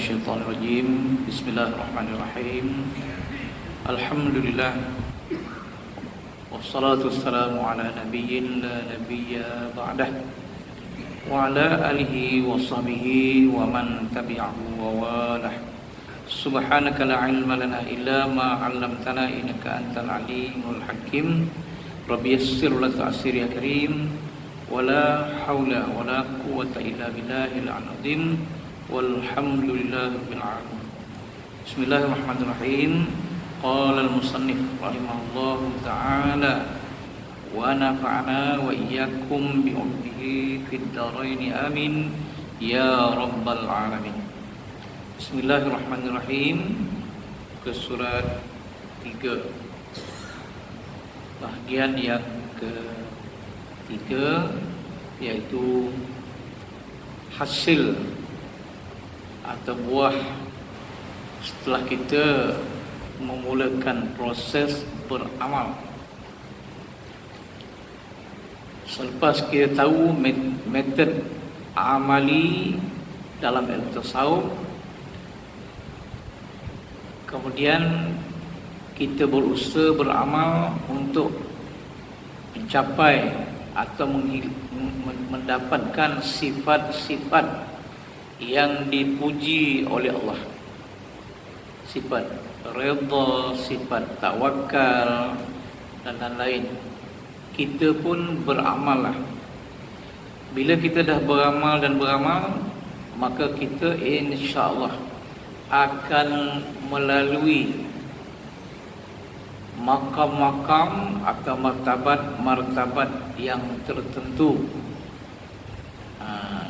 minasyaitonir rajim. Bismillahirrahmanirrahim. Alhamdulillah. Wassalatu wassalamu ala nabiyyin la nabiyya ba'dah. Wa ala alihi wa sahbihi wa man tabi'ahu wa walah. Subhanaka la ilma lana illa ma 'allamtana innaka antal alimul hakim. Rabbi yassir wa la tu'assir ya karim. Wala haula wala quwwata illa billahil azim. Walhamdulillahirabbil alamin. Bismillahirrahmanirrahim. Qala al-musannif rahimahullahu ta'ala wa nafa'ana wa iyyakum bi ummihi fid dharain amin ya rabbal alamin. Bismillahirrahmanirrahim. Ke surat 3, bahagian yang ke-3, yaitu hasil atau buah setelah kita memulakan proses beramal. Selepas kita tahu metode amali dalam ilmu tasawuf, kemudian kita berusaha beramal untuk mencapai atau mendapatkan sifat-sifat yang dipuji oleh Allah. Sifat redha, sifat tawakal dan lain-lain. Kita pun beramal lah. Bila kita dah beramal dan beramal, maka kita insya-Allah akan melalui makam-makam atau martabat-martabat yang tertentu.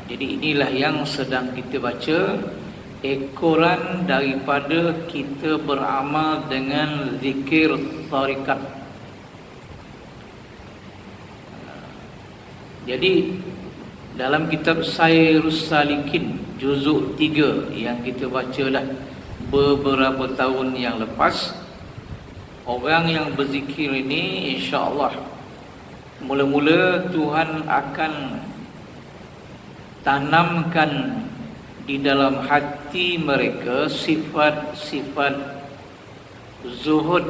Jadi inilah yang sedang kita baca, ekoran daripada kita beramal dengan zikir tarikat. Jadi dalam kitab Sairus Salikin juzuk 3 yang kita baca dah beberapa tahun yang lepas, orang yang berzikir ini insya-Allah mula-mula Tuhan akan tanamkan di dalam hati mereka sifat-sifat zuhud.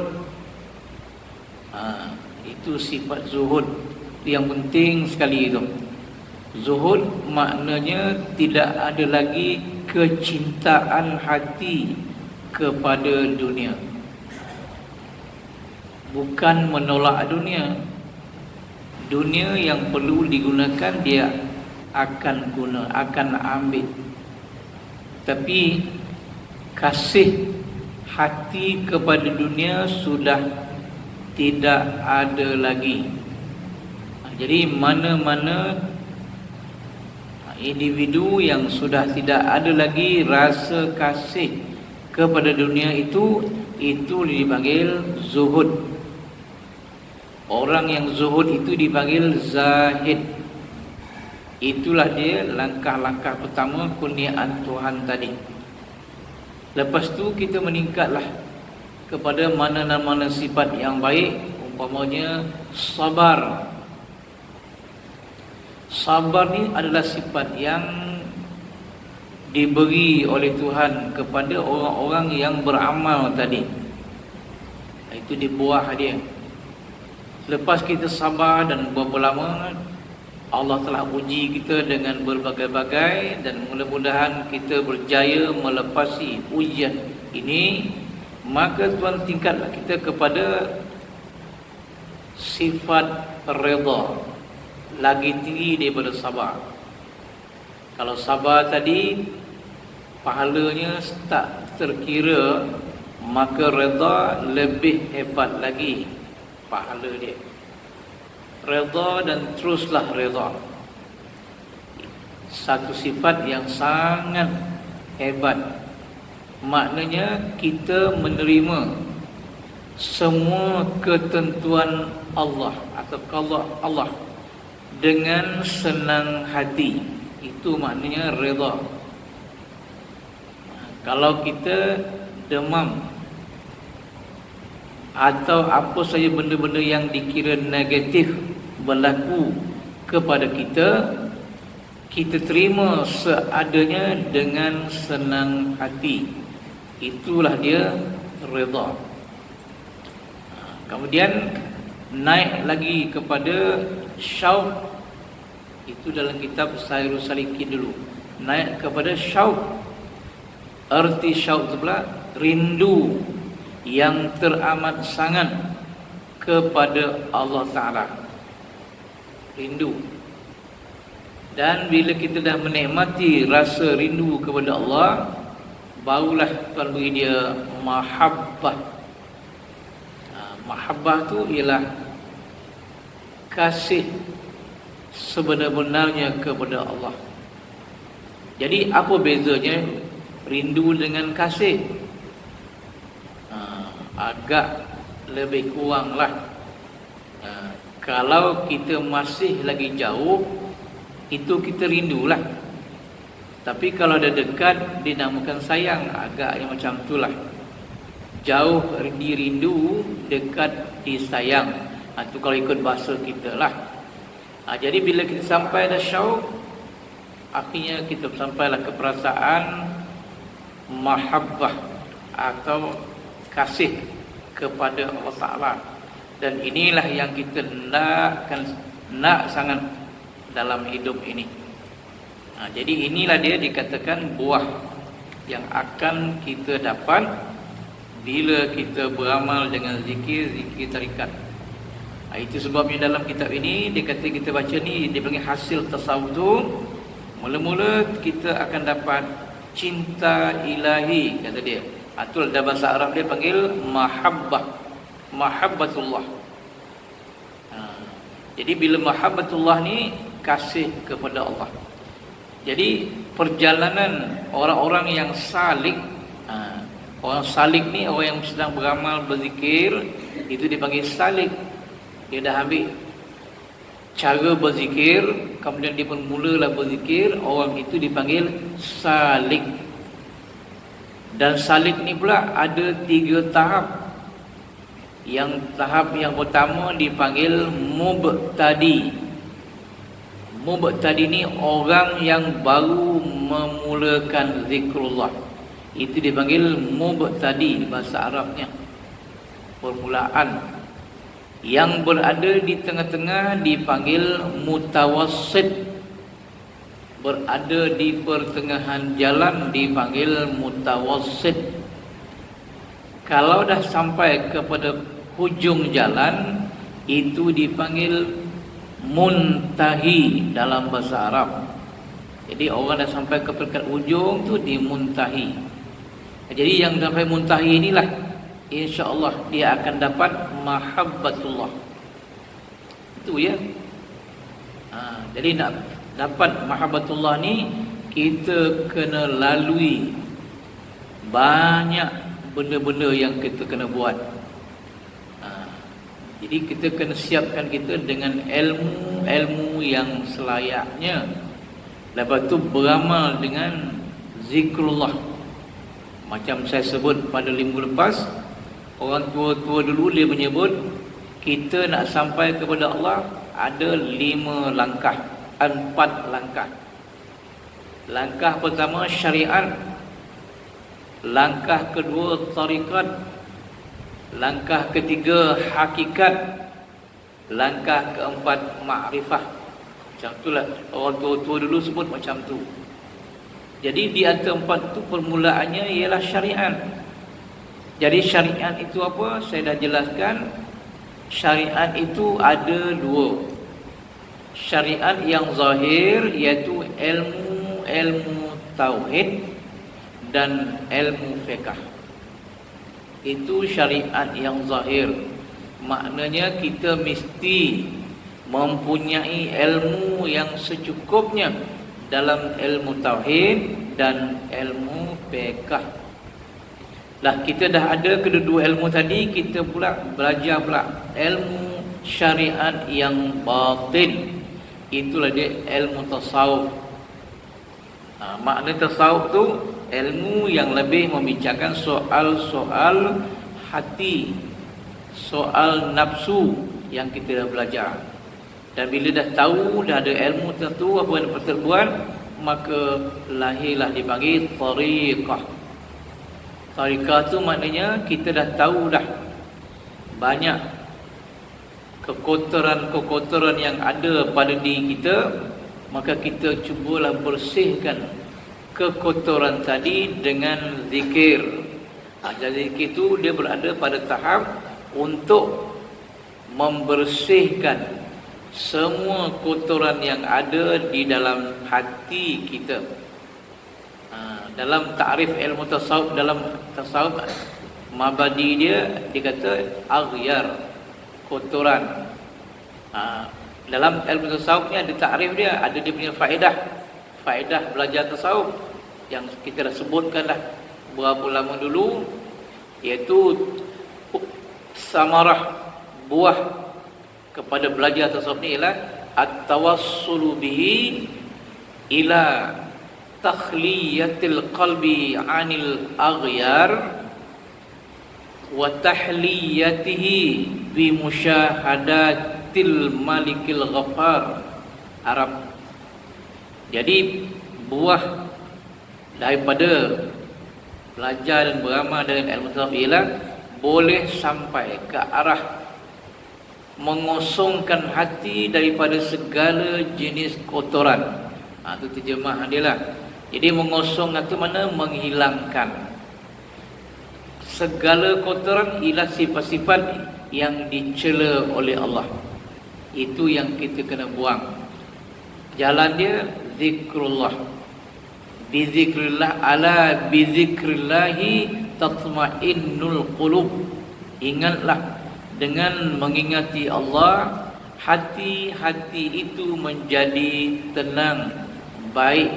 Itu sifat zuhud yang penting sekali itu. Zuhud maknanya tidak ada lagi kecintaan hati kepada dunia. Bukan menolak dunia. Dunia yang perlu digunakan dia akan guna, akan ambil. Tapi kasih hati kepada dunia sudah tidak ada lagi. Jadi mana-mana individu yang sudah tidak ada lagi rasa kasih kepada dunia itu dipanggil zuhud. Orang yang zuhud itu dipanggil zahid. Itulah dia langkah-langkah pertama kurniaan Tuhan tadi. Lepas tu kita meningkatlah kepada mana-mana sifat yang baik. Umpamanya sabar. Sabar ni adalah sifat yang diberi oleh Tuhan kepada orang-orang yang beramal tadi. Itu di buah dia. Lepas kita sabar dan berapa lama, Allah telah uji kita dengan berbagai-bagai, dan mudah-mudahan kita berjaya melepasi ujian ini, maka Tuhan tingkatlah kita kepada sifat redha, lagi tinggi daripada sabar. Kalau sabar tadi pahalanya tak terkira, maka redha lebih hebat lagi pahala dia. Redha dan teruslah redha, satu sifat yang sangat hebat. Maknanya kita menerima semua ketentuan Allah atau qada Allah dengan senang hati. Itu maknanya redha. Kalau kita demam atau apa saja benda-benda yang dikira negatif berlaku kepada kita, kita terima seadanya dengan senang hati. Itulah dia redha. Kemudian naik lagi kepada syauq. Itu dalam kitab Sairus Salikin dulu. Naik kepada syauq. Arti syauq itu pula rindu yang teramat sangat kepada Allah Ta'ala. Rindu. Dan bila kita dah menikmati rasa rindu kepada Allah, barulah Tuhan beri dia mahabbah. Mahabbah tu ialah kasih sebenar-benarnya kepada Allah. Jadi apa bezanya rindu dengan kasih? Agak lebih kurang lah. Kalau kita masih lagi jauh, itu kita rindulah. Tapi kalau dah dekat, dinamakan sayang. Agaknya macam itulah. Jauh dirindu, dekat disayang. Itu kalau ikut bahasa kita lah. Jadi bila kita sampai dah syauq, akhirnya kita sampailah ke perasaan mahabbah atau kasih kepada Allah Ta'ala. Dan inilah yang kita nak sangat dalam hidup ini. Jadi inilah dia dikatakan buah yang akan kita dapat bila kita beramal dengan zikir tarikat. Itu sebabnya dalam kitab ini dia kata kita baca ni, dia panggil hasil tasawuf tu. Mula-mula kita akan dapat cinta ilahi, kata dia. Itu dalam bahasa Arab dia panggil mahabbatullah. Jadi bila mahabbatullah ni kasih kepada Allah. Jadi perjalanan orang-orang yang salik, orang salik ni orang yang sedang beramal berzikir, itu dipanggil salik. Dia dah ambil cara berzikir, kemudian dia pun mulalah berzikir, orang itu dipanggil salik. Dan salik ni pula ada 3 tahap. Yang tahap yang pertama dipanggil mubtadi. Mubtadi ni orang yang baru memulakan zikrullah. Itu dipanggil mubtadi bahasa Arabnya. Permulaan. Yang berada di tengah-tengah dipanggil mutawassit. Berada di pertengahan jalan dipanggil mutawassit. Kalau dah sampai kepada hujung jalan, itu dipanggil muntahi dalam bahasa Arab. Jadi orang dah sampai ke peringkat ujung tu dimuntahi. Jadi yang sampai muntahi inilah insya-Allah dia akan dapat mahabbatullah. Itu ya. Jadi nak dapat mahabbatullah ni, kita kena lalui banyak benda-benda yang kita kena buat. Jadi kita kena siapkan kita dengan ilmu yang selayaknya. Lepas tu beramal dengan zikrullah. Macam saya sebut pada minggu lepas, orang tua-tua dulu dia menyebut kita nak sampai kepada Allah ada 5 langkah, 4 langkah. Langkah pertama syariat, langkah kedua tarikat, langkah ketiga hakikat, langkah keempat ma'rifah. Macam itulah orang tua-tua dulu sebut macam tu. Jadi di antara 4 tu permulaannya ialah syariat. Jadi syariat itu apa? Saya dah jelaskan. Syariat itu ada 2. Syariat yang zahir iaitu ilmu tauhid dan ilmu fiqh. Itu syariat yang zahir. Maknanya kita mesti mempunyai ilmu yang secukupnya dalam ilmu tauhid dan ilmu fiqh. Lah kita dah ada kedua ilmu tadi, kita pula belajar pula ilmu syariat yang batin. Itulah dia ilmu tasawuf. Makna tasawuf tu ilmu yang lebih membicarakan soal-soal hati, soal nafsu yang kita dah belajar. Dan bila dah tahu, dah ada ilmu tertentu apa yang patut buat, maka lahirlah dipanggil tariqah. Tariqah tu maknanya kita dah tahu dah banyak kekotoran-kekotoran yang ada pada diri kita, maka kita cubalah bersihkan kekotoran tadi dengan zikir. Jadi zikir itu dia berada pada tahap untuk membersihkan semua kotoran yang ada di dalam hati kita. Dalam ta'rif ilmu tasawuf, dalam tasawuf mabadi dia kata aghyar, kotoran. Dalam ilmu tasawuf ni ada ta'rif dia, ada dia punya faedah belajar tasawuf yang kita dah sebutkan dah berapa lama dulu, iaitu samarah, buah kepada belajar tasawuf ni ialah at-tawassulu bihi ila takhliyatil qalbi 'anil aghyar wa tahliyatihi bi musyahadatil malikil ghaffar. Arab. Jadi buah daripada belajar dan beramal dengan ilmu tasawuf ialah boleh sampai ke arah mengosongkan hati daripada segala jenis kotoran. Itu terjemah dia lah. Jadi mengosongkan itu mana? Menghilangkan segala kotoran, ialah sifat-sifat yang dicela oleh Allah. Itu yang kita kena buang. Jalan dia zikrullah. Bizikrillah, ala bizikrillahi tatma'innul qulub. Ingatlah, dengan mengingati Allah, hati-hati itu menjadi tenang, baik.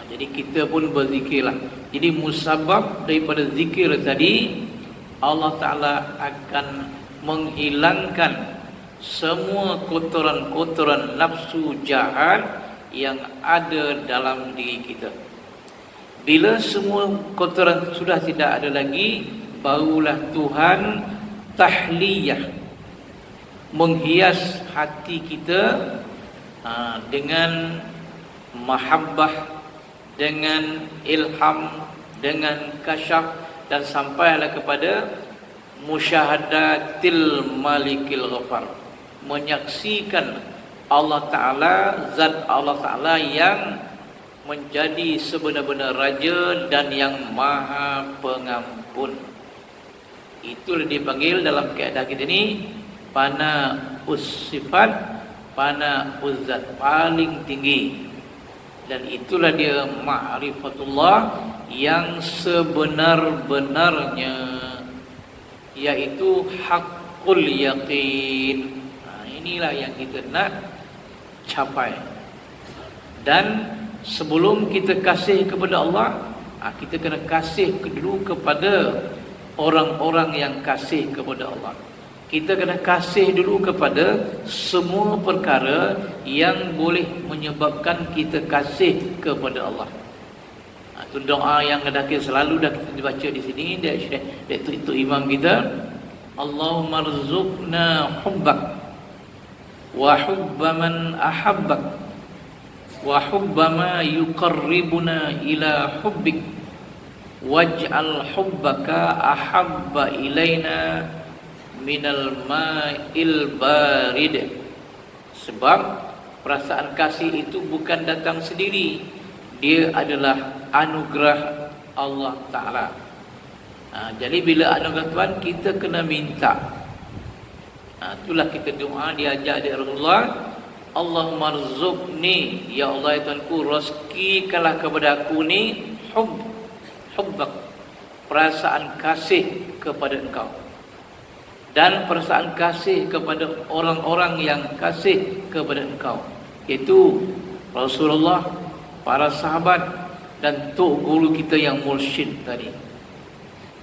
Jadi kita pun berzikirlah. Jadi musabab daripada zikir tadi, Allah Ta'ala akan menghilangkan semua kotoran-kotoran nafsu jahat yang ada dalam diri kita. Bila semua kotoran sudah tidak ada lagi, barulah Tuhan tahliyah, menghias hati kita dengan mahabbah, dengan ilham, dengan kasyaf, dan sampailah kepada musyahadatil malikil ghaffar, menyaksikan Allah Ta'ala, zat Allah Ta'ala yang menjadi sebenar-benar Raja dan yang Maha Pengampun. Itulah dipanggil dalam keadaan kita ni pana ussifat, pana uzzat, paling tinggi. Dan itulah dia ma'rifatullah yang sebenar-benarnya, yaitu haqqul yaqin. Inilah yang kita nak capai. Dan sebelum kita kasih kepada Allah, kita kena kasih dulu kepada orang-orang yang kasih kepada Allah. Kita kena kasih dulu kepada semua perkara yang boleh menyebabkan kita kasih kepada Allah. Itu doa yang kita selalu dah kita baca di sini, itu imam kita. Allahumma rzuqna hubbak wa hubba man ahabbak wa hubba ma yuqarribuna ila hubbik waj'al hubbaka ahabba ilaina minal ma'il barid. Sebab perasaan kasih itu bukan datang sendiri, dia adalah anugerah Allah Ta'ala. Jadi bila anugerah Tuhan, kita kena minta. Itulah kita doa diajak dari Rasulullah, Allahumma rzuqni, ya Allah ya Tuhanku, rezekikanlah kepada aku ni hubbak, perasaan kasih kepada Engkau, dan perasaan kasih kepada orang-orang yang kasih kepada Engkau, iaitu Rasulullah, para sahabat, dan tok guru kita yang mursyid tadi.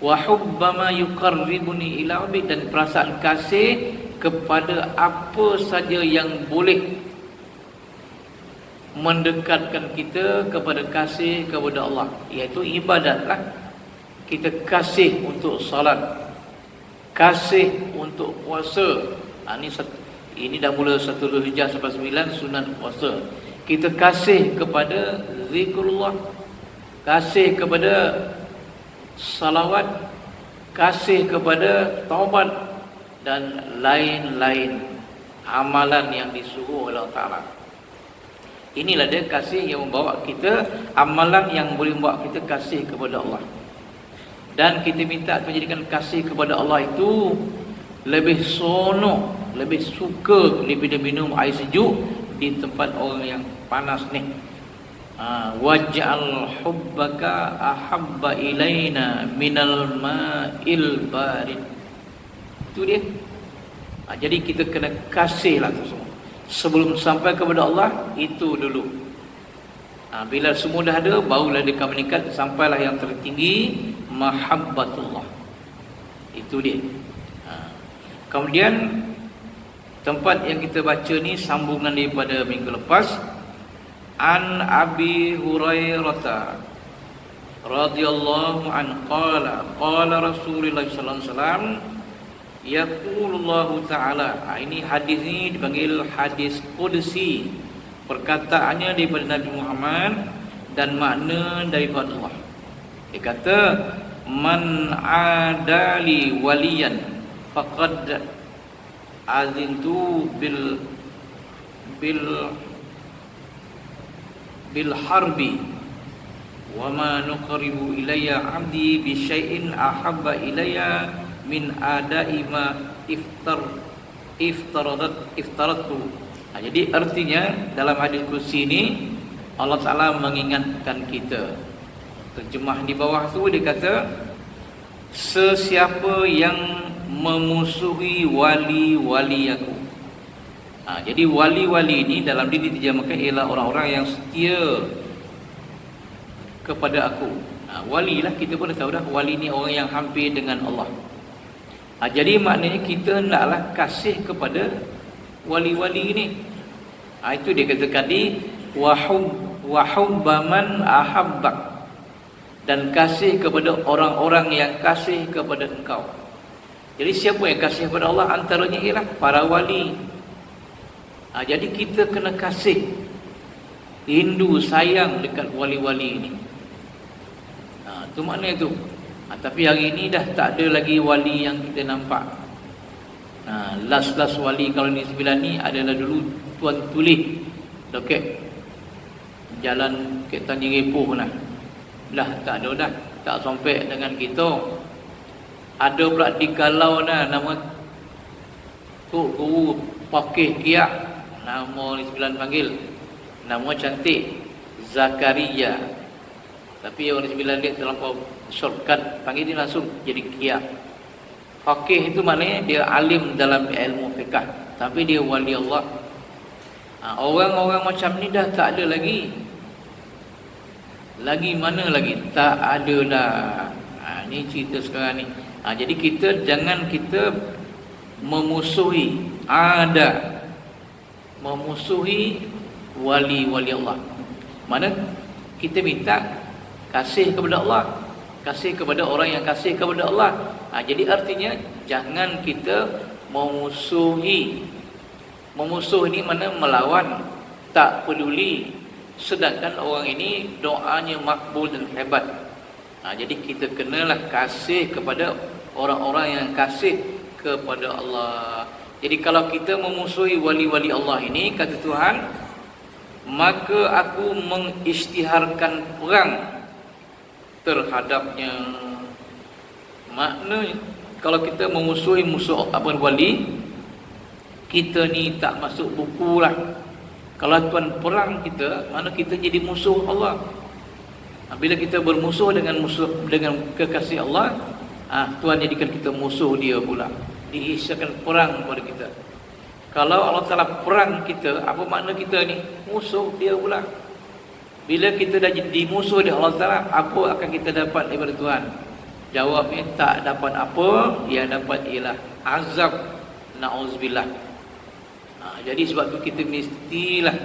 Wa hubba ma yuqarribuni ila rabbik, dan perasaan kasih kepada apa saja yang boleh mendekatkan kita kepada kasih kepada Allah, iaitu ibadatlah. Kita kasih untuk salat, kasih untuk puasa. Ini Ini dah mula 1 Zulhijjah sampai 9 sunat puasa. Kita kasih kepada zikrullah, kasih kepada salawat, kasih kepada taubat dan lain-lain amalan yang disuruh oleh Allah Ta'ala. Inilah dia kasih yang membawa kita, amalan yang boleh membawa kita kasih kepada Allah. Dan kita minta menjadikan kasih kepada Allah itu lebih sonok, lebih suka daripada minum air sejuk di tempat orang yang panas ni. Waj'al hubbaka ahabba ilaina minal ma'il barid. Itu dia. Jadi kita kena kasihlah tu semua. Sebelum sampai kepada Allah, itu dulu. Bila semua dah ada, barulah dia akan meningkat sampailah yang tertinggi, mahabbatullah. Itu dia. Kemudian tempat yang kita baca ni sambungan daripada minggu lepas. An Abi Hurairah radhiyallahu anhu qala Rasulullah sallallahu alaihi wasallam yaqulullahu ta'ala. Ini hadis ni dipanggil hadis qudsi, perkataannya daripada Nabi Muhammad dan makna daripada Allah. Dia kata, man adali waliyan faqad azintu bil harbi wa ma nuqribu ilayya 'abdi bi syai'in ahabba ilayya min ada'i ma iftaradtu. Jadi artinya dalam hadis kursi ini Allah Ta'ala mengingatkan kita. Terjemah di bawah tu dia kata, sesiapa yang memusuhi wali-wali aku. Jadi wali-wali ini dalam diri diterjemahkan ialah orang-orang yang setia kepada aku. Wali lah, kita pun dah tahu dah, wali ni orang yang hampir dengan Allah. Jadi maknanya kita naklah kasih kepada wali-wali ini. Itu dia kata tadi, wahubbaman ahabbak, dan kasih kepada orang-orang yang kasih kepada engkau. Jadi siapa yang kasih kepada Allah? Antaranya ialah para wali. Jadi kita kena kasih, rindu, sayang dekat wali-wali ini. Itu makna itu. Tapi hari ini dah tak ada lagi wali yang kita nampak. Last wali kalau ni 9 ni adalah dulu Tuan Tulih dekat jalan ke Tanjung Epoh lah. Dah tak ada dah, tak sampai dengan kita. Ada pula di Kalau nama Tok Guru Pakih Kiak, nama ni 9 panggil, nama cantik Zakaria. Tapi orang 9 dia terlampau shortcut, panggil dia langsung jadi Kiak. Faqih itu maknanya dia alim dalam ilmu fiqh, tapi dia wali Allah. Orang-orang macam ni dah tak ada lagi. Lagi mana lagi? Tak ada dah. Ni cerita sekarang ni. Jadi kita jangan kita memusuhi, memusuhi wali-wali Allah. Mana kita minta kasih kepada Allah, kasih kepada orang yang kasih kepada Allah. Jadi artinya jangan kita memusuhi. Memusuh ini mana melawan, tak peduli. Sedangkan orang ini doanya makbul dan hebat. Jadi kita kenalah kasih kepada orang-orang yang kasih kepada Allah. Jadi kalau kita memusuhi wali-wali Allah ini, kata Tuhan, maka aku mengisytiharkan perang terhadapnya. Maknanya kalau kita memusuhi musuh wali, kita ni tak masuk buku lah. Kalau Tuhan perang kita, mana kita jadi musuh Allah. Bila kita bermusuh dengan kekasih Allah, Tuhan jadikan kita musuh dia pula. Diisyakan perang kepada kita. Kalau Allah Ta'ala perang kita, apa makna kita ni? Musuh dia pula. Bila kita dah jadi musuh dia Allah Ta'ala, apa akan kita dapat daripada Tuhan? Jawabnya tak dapat apa, yang dapat ialah azab. Na'udzubillah. Jadi sebab tu kita mestilah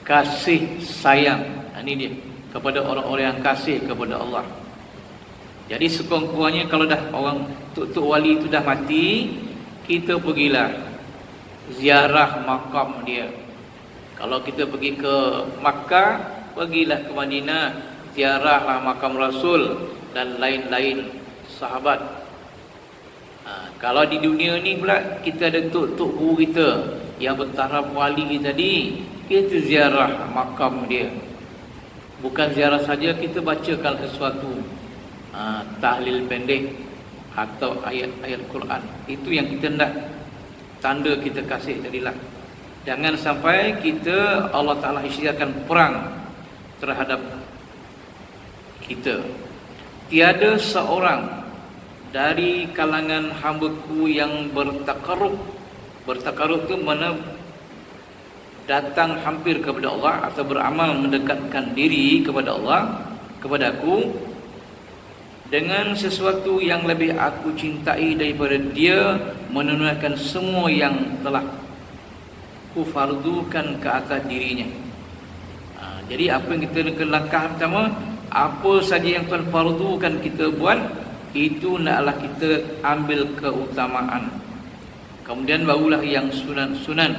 kasih sayang. Ini dia, kepada orang-orang yang kasih kepada Allah. Jadi sekurang-kurangnya kalau dah orang tok-tok wali itu dah mati, kita pergilah ziarah makam dia. Kalau kita pergi ke Makkah, pergilah ke Madinah, ziarahlah makam Rasul dan lain-lain sahabat. Kalau di dunia ni pula kita ada tok guru kita yang bertaraf wali tadi, kita ziarah makam dia. Bukan ziarah saja, kita bacakan sesuatu tahlil pendek atau ayat-ayat Quran. Itu yang kita nak, tanda kita kasih tadilah. Jangan sampai kita Allah Ta'ala isytiharkan perang terhadap kita. Tiada seorang dari kalangan hamba-Ku yang bertakarrub. Bertakarrub itu mana datang hampir kepada Allah atau beramal mendekatkan diri kepada Allah, kepada Aku, dengan sesuatu yang lebih Aku cintai daripada dia menunaikan semua yang telah Ku fardukan ke atas dirinya. Jadi apa yang kita nak, langkah pertama, apa saja yang Tuhan fardukan kita buat, itu naklah kita ambil keutamaan. Kemudian barulah yang sunat-sunat.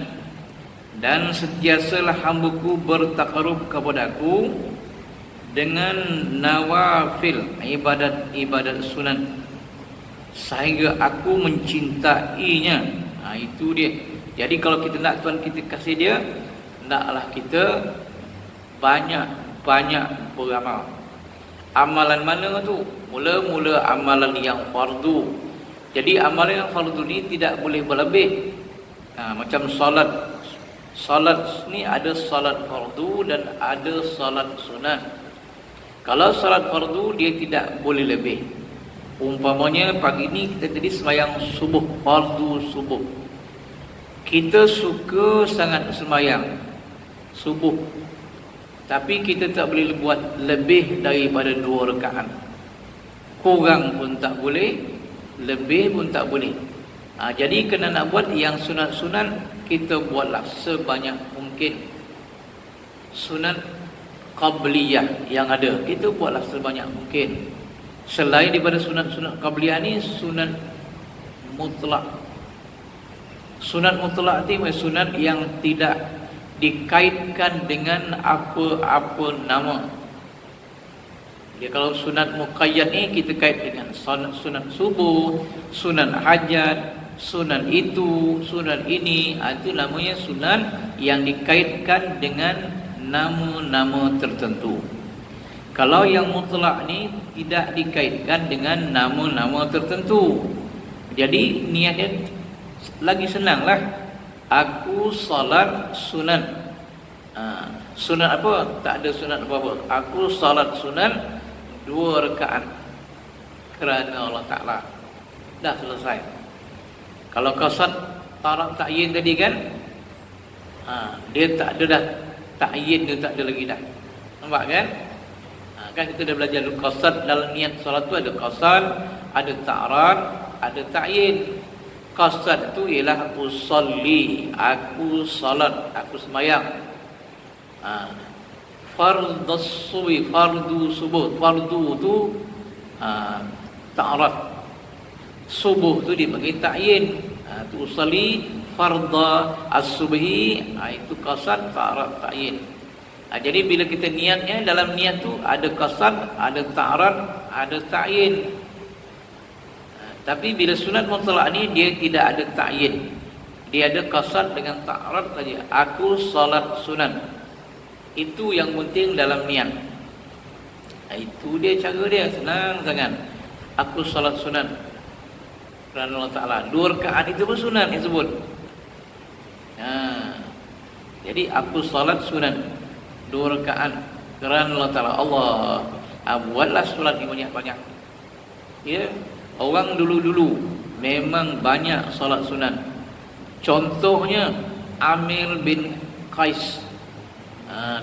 Dan sentiasalah hamba-Ku bertakarub kepada Aku dengan nawafil, ibadat-ibadat sunat, sehingga Aku mencintainya. Itu dia. Jadi kalau kita nak Tuhan kita kasih dia, naklah kita banyak beramal. Amalan mana tu? Mula-mula amalan yang fardu. Jadi amalan yang fardu ni tidak boleh berlebih. Macam solat. Solat ni ada solat fardu dan ada solat sunat. Kalau solat fardu dia tidak boleh lebih. Umpamanya pagi ni kita tadi sembahyang subuh, fardu subuh. Kita suka sangat sembahyang subuh, tapi kita tak boleh buat lebih daripada 2 rakaat. Kurang pun tak boleh, lebih pun tak boleh. Jadi kena nak buat yang sunat-sunat, kita buatlah sebanyak mungkin. Sunat qabliyah yang ada, kita buatlah sebanyak mungkin. Selain daripada sunat-sunat qabliyah ni, sunat mutlak. Sunat mutlak itu sunat yang tidak dikaitkan dengan apa-apa nama. Dia kalau sunat muqayyad ni kita kait dengan sunat subuh, sunat hajat, sunat itu, sunat ini. Itu namanya sunat yang dikaitkan dengan nama-nama tertentu. Kalau yang mutlak ni tidak dikaitkan dengan nama-nama tertentu. Jadi niatnya lagi senanglah. Aku salat sunat. Sunat apa? Tak ada sunat apa-apa. Aku salat sunat 2 rakaat kerana Allah Ta'ala. Dah selesai. Kalau qasad taraf ta'yin tadi kan, dia tak ada dah. Ta'yin dia tak ada lagi dah. Nampak kan? Kan kita dah belajar qasad dalam niat solat tu ada qasad, ada ta'rad, ada ta'yin. Qasad tu ialah aku salli, aku salat, aku sembahyang. Fardus subuh, fardu subuh, fardu tu ta'rad. Subuh tu dipanggil ta'yin. Tu salli fardha as-subhi, itu qasad, ta'rad, ta'yin. Jadi bila kita niatnya, dalam niat tu ada qasad, ada ta'rad, ada ta'yin. Tapi bila sunat mutlak ni dia tidak ada ta'yin. Dia ada qasad dengan ta'rad saja. Aku salat sunat. Itu yang penting dalam niat. Itu dia cara dia, senang sangat. Aku salat sunat kerana Allah Ta'ala. 2 rakaat itu pun sunat disebut. Jadi aku salat sunat 2 rakaat kerana Allah Ta'ala. Allah, buatlah solat ni banyak-banyak. Ya. Orang dulu-dulu memang banyak solat sunat. Contohnya Amir bin Qais.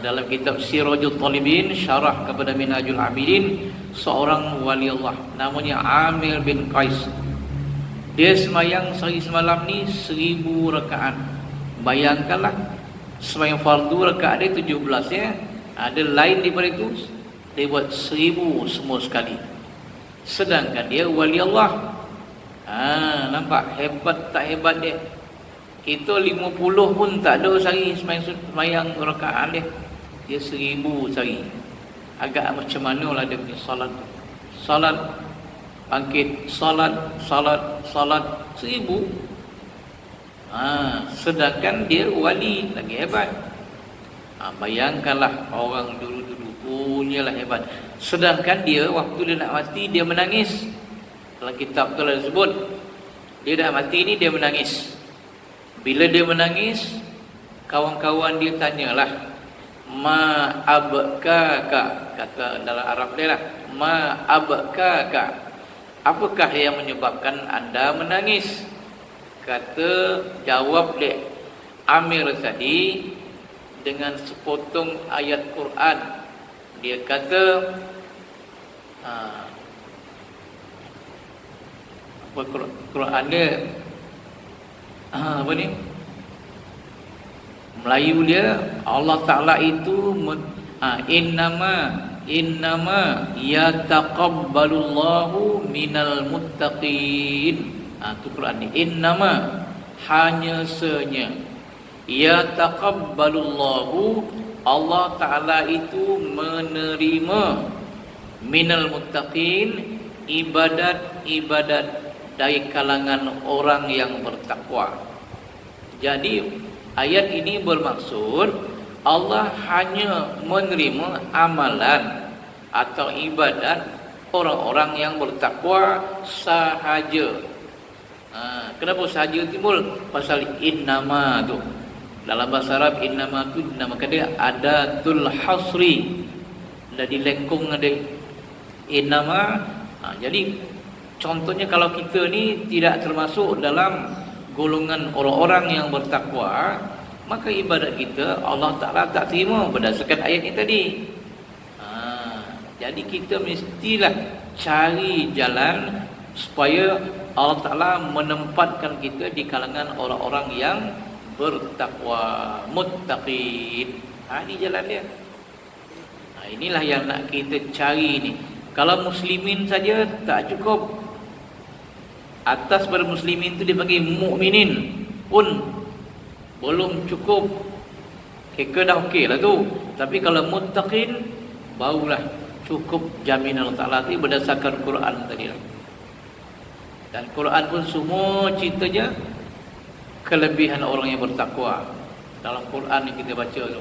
Dalam kitab Sirajul Talibin, syarah kepada Minhajul Abidin, seorang wali Allah namanya Amir bin Qais. Dia sembahyang sehari semalam ni 1000 rakaat. Bayangkanlah, sembahyang fardu rakaat dia 17 ya. Ada lain daripada itu, dia buat 1000 semua sekali. Sedangkan dia wali Allah. Nampak hebat tak hebat dia? Kita 50 pun tak ada sehari semayang rakaat dia. Dia 1000 sehari. Agak macam mana lah dia punya salat. Salat, bangkit, salat, 1000. Sedangkan dia wali, lagi hebat. Bayangkanlah orang dulu-dulu punyalah hebat. Sedangkan dia waktu dia nak mati, dia menangis. Dalam kitab tu ada sebut, dia dah mati ni dia menangis. Bila dia menangis, kawan-kawan dia tanyalah, ma abkaka, kata dalam Arab dia lah, ma abkaka, apakah yang menyebabkan anda menangis? Kata, jawab dia Amir tadi dengan sepotong ayat Quran. Dia kata, apa Quran dia, apa ni, Melayu dia, Allah Ta'ala itu innama yataqabbalullahu minal muttaqin. Itu Quran ni, innama, hanya senya, yataqabbalullahu, Allah Ta'ala itu menerima minal muttaqin, ibadat-ibadat dari kalangan orang yang bertakwa. Jadi ayat ini bermaksud Allah hanya menerima amalan atau ibadat orang-orang yang bertakwa sahaja. Kenapa sahaja timbul? Pasal innama tu. Dalam bahasa Arab innama tu dinamakan dia adatul hasri. Dah dilengkung ada innama. Jadi contohnya kalau kita ni tidak termasuk dalam golongan orang-orang yang bertakwa, maka ibadat kita Allah Ta'ala tak terima berdasarkan ayat ini tadi. Jadi kita mestilah cari jalan supaya Allah Ta'ala menempatkan kita di kalangan orang-orang yang bertakwa, muttaqin. Ini jalan dia. Inilah yang nak kita cari ni. Kalau muslimin saja tak cukup. Atas pada muslimin tu dipanggil mukminin pun belum cukup. Kira dah okey lah tu. Tapi kalau muttaqin, barulah cukup jaminan Allah Ta'ala tadi berdasarkan Quran tadi lah. Dan Quran pun semua ceritanya kelebihan orang yang bertakwa. Dalam Quran yang kita baca tu,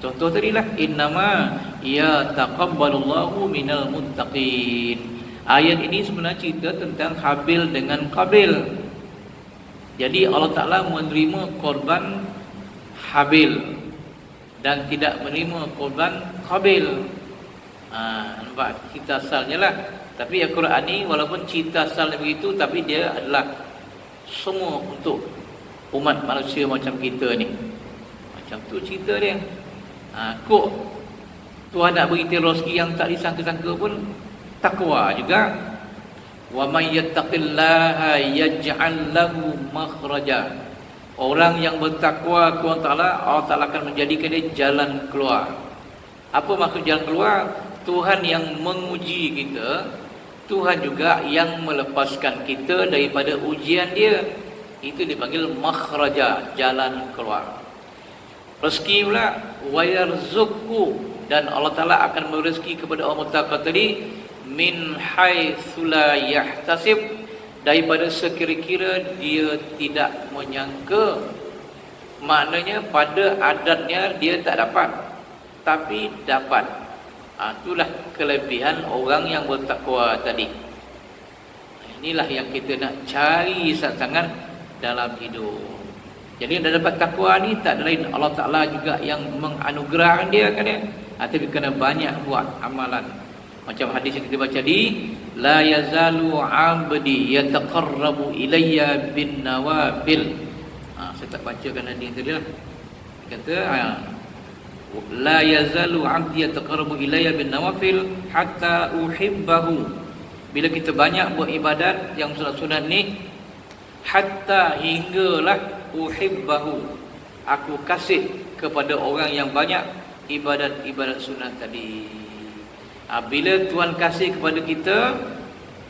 contoh tadi lah, innama yataqabbalullahu minal muttaqin. Ayat ini sebenarnya cerita tentang Habil dengan Qabil. Jadi Allah Ta'ala menerima korban Habil dan tidak menerima korban Qabil. Nampak cerita asalnya lah. Tapi Al-Quran ni walaupun cerita asalnya begitu, tapi dia adalah semua untuk umat manusia macam kita ni. Macam tu cerita dia. Kok Tuhan nak beri rezeki yang tak disangka-sangka pun takwa juga. Wa may yattaqillaha yaj'al lahu makhraja. Orang yang bertakwa kepada Allah Ta'ala akan menjadikan dia jalan keluar. Apa maksud jalan keluar? Tuhan yang menguji kita, Tuhan juga yang melepaskan kita daripada ujian dia. Itu dipanggil makhraja, jalan keluar. Rezeki pula, wa yarzuqhu, dan Allah Ta'ala akan memberi rezeki kepada orang bertakwa tadi min haitsu la yahtasib, daripada sekira-kira dia tidak menyangka. Maknanya pada adatnya dia tak dapat, tapi dapat. Itulah kelebihan orang yang bertakwa tadi. Inilah yang kita nak cari sangat dalam hidup. Jadi dah dapat takwa ni tak lain Allah Ta'ala juga yang menganugerahkan dia kan ya. Tapi kena banyak buat amalan. Macam hadis yang kita baca di la yazalu 'abdi yataqarrabu ilayya bin nawafil. Saya tak bacakan hadis tadi lah. Kata la yazalu 'abdi yataqarrabu ilayya bin nawafil hatta uhibbahu. Bila kita banyak buat ibadat yang sunat-sunat ni, hatta hinggalah uhibbahu, aku kasih kepada orang yang banyak ibadat-ibadat sunat tadi. Bila Tuhan kasih kepada kita,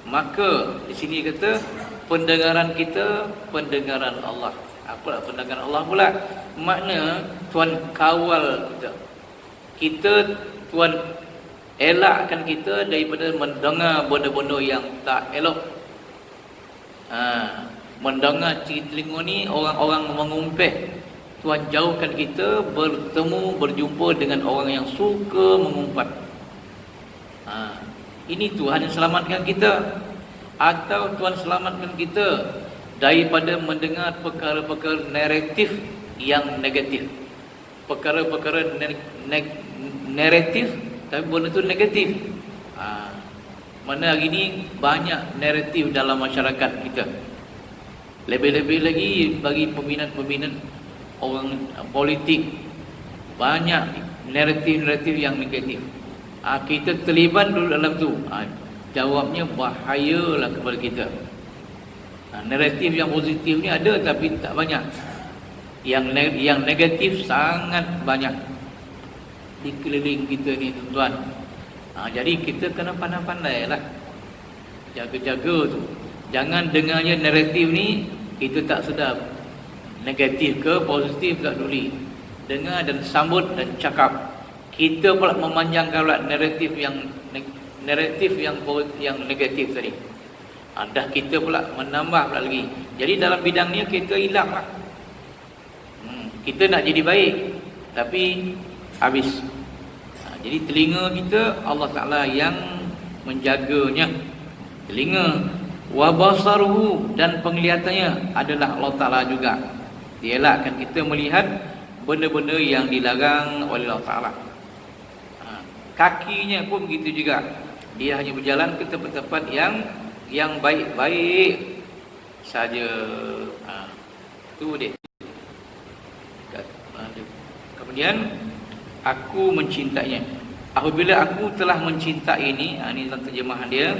maka di sini kata pendengaran kita pendengaran Allah. Apalah pandangan Allah pula? Makna Tuhan kawal kita. Kita Tuhan elakkan kita daripada mendengar benda-benda yang tak elok. Mendengar telinga ni orang-orang mengumpet. Tuhan jauhkan kita berjumpa dengan orang yang suka mengumpat. Ini Tuhan yang selamatkan kita. Atau Tuhan selamatkan kita daripada mendengar perkara-perkara naratif yang negatif. Perkara-perkara naratif tapi benda tu negatif. Mana hari ni banyak naratif dalam masyarakat kita. Lebih-lebih lagi bagi peminat-peminat orang politik, banyak naratif-naratif yang negatif. Kita terlibat dulu dalam tu. Jawabnya bahayalah kepada kita. Naratif yang positif ni ada tapi tak banyak. Yang negatif sangat banyak di keliling kita ni, tuan-tuan. Jadi kita kena pandai-pandai lah, jaga-jaga tu. Jangan dengarnya naratif ni kita tak sedap, negatif ke positif tak peduli. Dengar dan sambut dan cakap. Kita pula memanjangkan pula naratif yang negatif tadi. Dah kita pula menambah pula lagi. Jadi dalam bidang ni kita hilang lah. Kita nak jadi baik tapi habis. Jadi telinga kita Allah Ta'ala yang menjaganya. Telinga wa basaruhu, dan penglihatannya adalah Allah Ta'ala juga. Dia elakkan kita melihat benda-benda yang dilarang oleh Allah Ta'ala. Kakinya pun begitu juga. Dia hanya berjalan ke tempat-tempat yang baik-baik saja. Tu dia. Kemudian aku mencintainya. Apabila aku telah mencintai ini dalam terjemahan dia.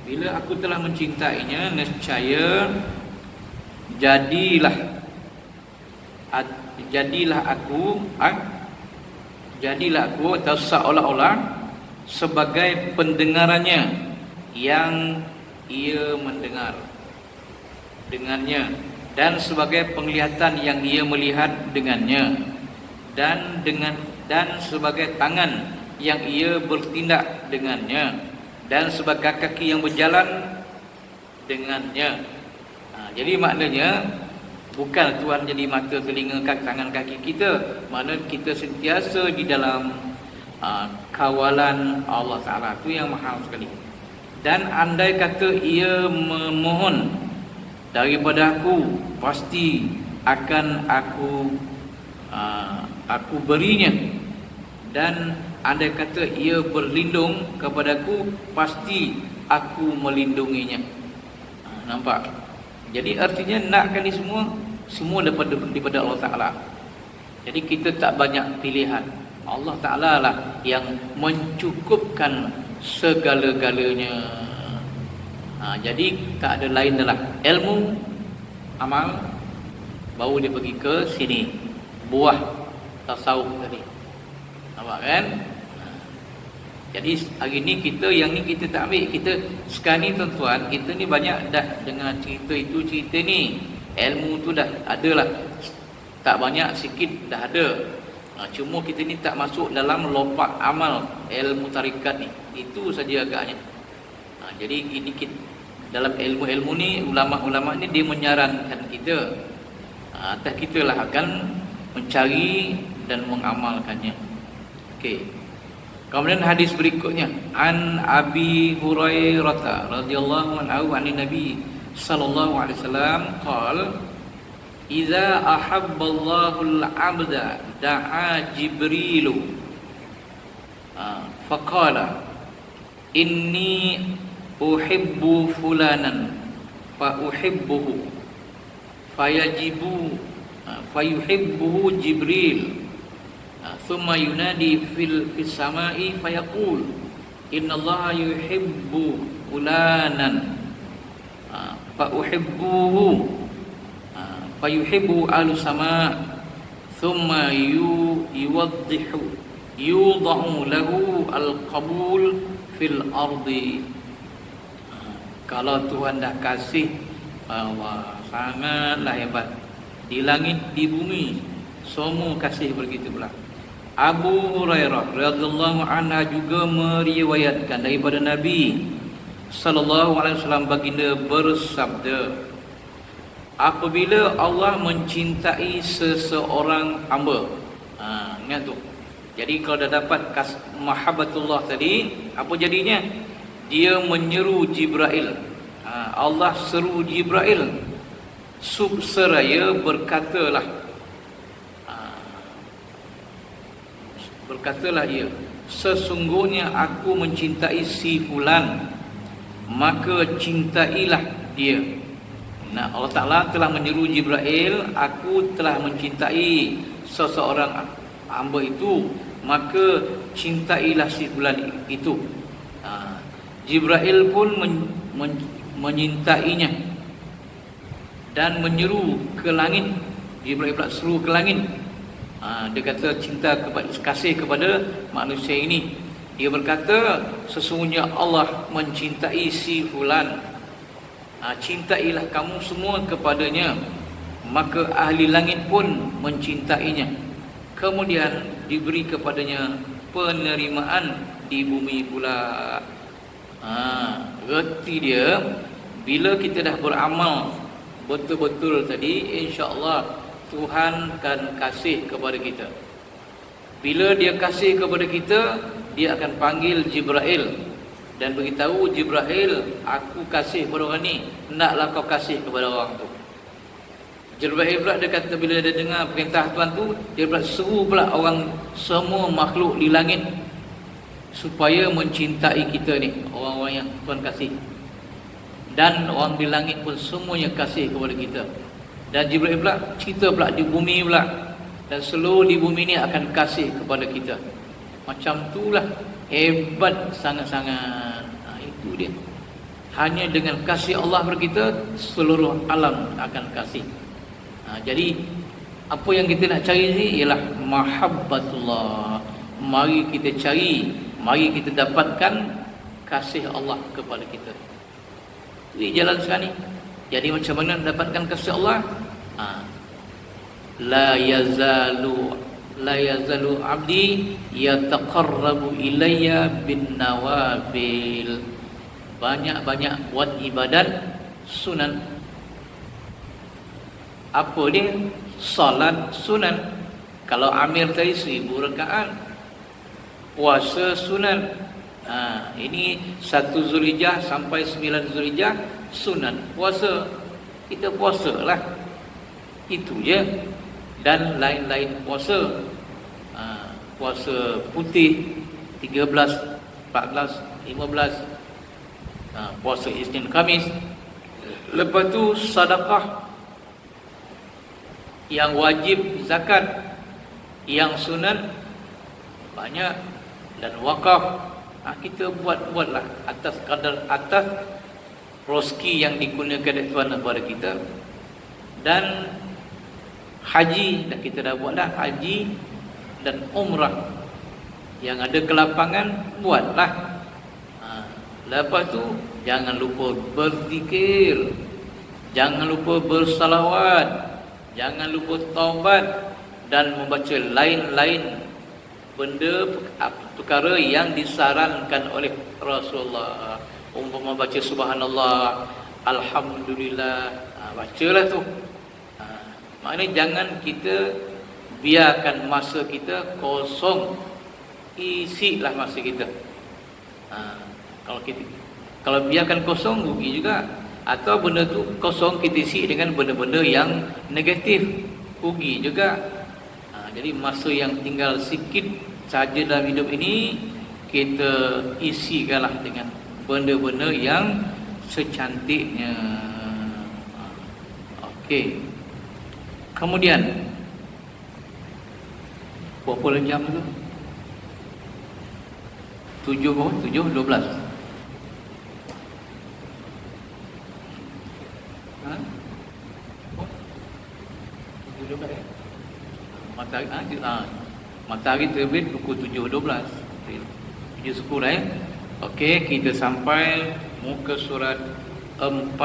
Bila aku telah mencintainya, nescaya jadilah aku atau seolah-olah sebagai pendengarannya yang ia mendengar dengannya, dan sebagai penglihatan yang ia melihat dengannya, dan sebagai tangan yang ia bertindak dengannya, dan sebagai kaki yang berjalan dengannya. Jadi maknanya bukan Tuhan jadi mata, telinga, tangan, kaki kita. Mana kita sentiasa di dalam kawalan Allah Ta'ala. Itu yang mahal sekali. Dan andai kata ia memohon daripada aku, pasti akan aku berinya. Dan andai kata ia berlindung kepadaku, pasti aku melindunginya. Nampak? Jadi artinya nakkan ni semua daripada Allah Ta'ala. Jadi kita tak banyak pilihan. Allah Ta'ala lah yang mencukupkan segala-galanya. Jadi tak ada lain adalah ilmu, amal, baru dia pergi ke sini, buah tasawuf tadi. Nampak kan? Jadi hari ni kita tak ambil. Kita sekarang ni tuan-tuan, kita ni banyak dah dengar cerita itu, cerita ni. Ilmu tu dah ada lah. Tak banyak, sikit dah ada. Cuma kita ni tak masuk dalam lopak amal ilmu tarikat ni. Itu saja agaknya. Jadi ini kita, dalam ilmu-ilmu ni, ulama-ulama ni dia menyarankan kita. Atas kita lah akan mencari dan mengamalkannya. Okey. Kemudian hadis berikutnya, an Abi Hurairah radhiyallahu anhu an Nabi sallallahu alaihi wasallam qala idza ahabballahu al-'abda da'a Jibrilu faqala inni uhibbu fulanan fa uhibbuhu fayuhibbuhu Jibril thumma yunadi fis samai fayaqul innallaha yuhibbu fulanan fa uhibbuhu fayuhibbu ahlus sama thumma yudha'u lahu al-qabul fil ardi. Kalau Tuhan dah kasih, Allah sangatlah hebat. Di langit, di bumi, semua kasih begitu pula. Abu Hurairah radhiyallahu anhu juga meriwayatkan daripada Nabi sallallahu alaihi wasallam, baginda bersabda, apabila Allah mencintai seseorang hamba, ingat tu. Jadi kalau dah dapat mahabbatullah tadi, apa jadinya? Dia menyeru Jibril. Allah seru Jibril, seraya berkatalah ia, sesungguhnya aku mencintai si fulan, maka cintailah dia. Nah, Allah Ta'ala telah menyeru Jibril, aku telah mencintai seseorang hamba itu, maka cintailah si fulan itu. Jibril pun menyintainya dan menyeru ke langit. Jibril pula seru ke langit. Dia kata kasih kepada manusia ini. Dia berkata, sesungguhnya Allah mencintai si fulan, cintailah kamu semua kepadanya, maka ahli langit pun mencintainya. Kemudian diberi kepadanya penerimaan di bumi pula. Erti dia, bila kita dah beramal betul-betul tadi, insya-Allah Tuhan akan kasih kepada kita. Bila dia kasih kepada kita, dia akan panggil Jibril dan beritahu Jibril, aku kasih kepada orang ni, hendaklah kau kasih kepada orang tu. Jibril pula dia kata, bila dia dengar perintah Tuhan tu, dia pula seru pula orang, semua makhluk di langit supaya mencintai kita ni, orang-orang yang Tuhan kasih. Dan orang di langit pun semuanya kasih kepada kita. Dan Jibril pula cerita pula di bumi pula, dan seluruh di bumi ni akan kasih kepada kita. Macam itulah, hebat sangat-sangat. Itu dia. Hanya dengan kasih Allah kepada kita, seluruh alam akan kasih. Jadi apa yang kita nak cari ni ialah mahabbatullah. Mari kita cari, mari kita dapatkan kasih Allah kepada kita. Ini jalan sekarang ni. Jadi macam mana dapatkan kasih Allah? La yazalu abdi yataqarrabu ilayya bin nawafil. Banyak-banyak buat ibadat sunan. Apa dia? Salat sunan. Kalau Amir tadi 1000 rakaat. Puasa sunan. Ini 1 Zulhijjah sampai 9 Zulhijjah sunan puasa. Kita puasalah. Itu je. Dan lain-lain puasa. Puasa putih 13, 14, 15. Puasa Isnin Khamis. Lepas tu sedekah. Yang wajib zakat, yang sunan banyak, dan wakaf. Kita buatlah atas kadar, atas rezeki yang digunakan Tuhan kepada kita. Dan haji, dan kita dah buatlah haji dan umrah. Yang ada kelapangan, buatlah. Lepas tu jangan lupa berzikir, jangan lupa bersalawat, jangan lupa taubat, dan membaca lain-lain benda perkara yang disarankan oleh Rasulullah. Umpama baca subhanallah, alhamdulillah, bacalah tu. Maknanya jangan kita biarkan masa kita kosong. Isilah masa kita. Kalau biarkan kosong, rugi juga. Atau benda tu kosong, kita isi dengan benda-benda yang negatif, rugi juga. Jadi masa yang tinggal sikit saja dalam hidup ini, kita isikanlah dengan benda-benda yang secantiknya. Okey. Kemudian berapa jam tu? 7:12. matahari terbit pukul 7.12. 7.10 Okey, kita sampai muka surat 4,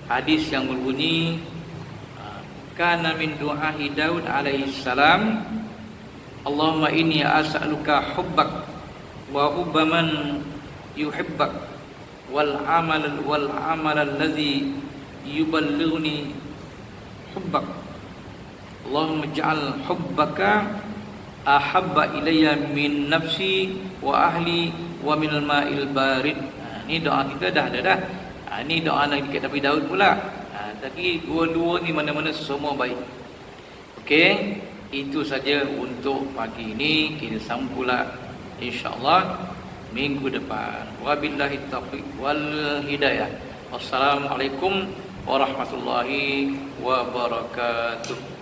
hadis yang berbunyi kana min du'ahi Daud alaihi salam, Allahumma inni as'aluka hubbak wa hubba man yuhibbak wal amal alladhi yuballighuni hubbak. Allahumma ij'al hubbaka ahabba ilayya min nafsi wa ahli wa minal ma'il barid. Ni doa kita dah ada dah. Ni doa Nabi Daud pula. Tapi dua-dua ni mana-mana semua baik. Okey, itu saja untuk pagi ini. Kita sambung pula insya-Allah minggu depan. Wabillahi taufiq wal hidayah. Wassalamualaikum warahmatullahi wabarakatuh.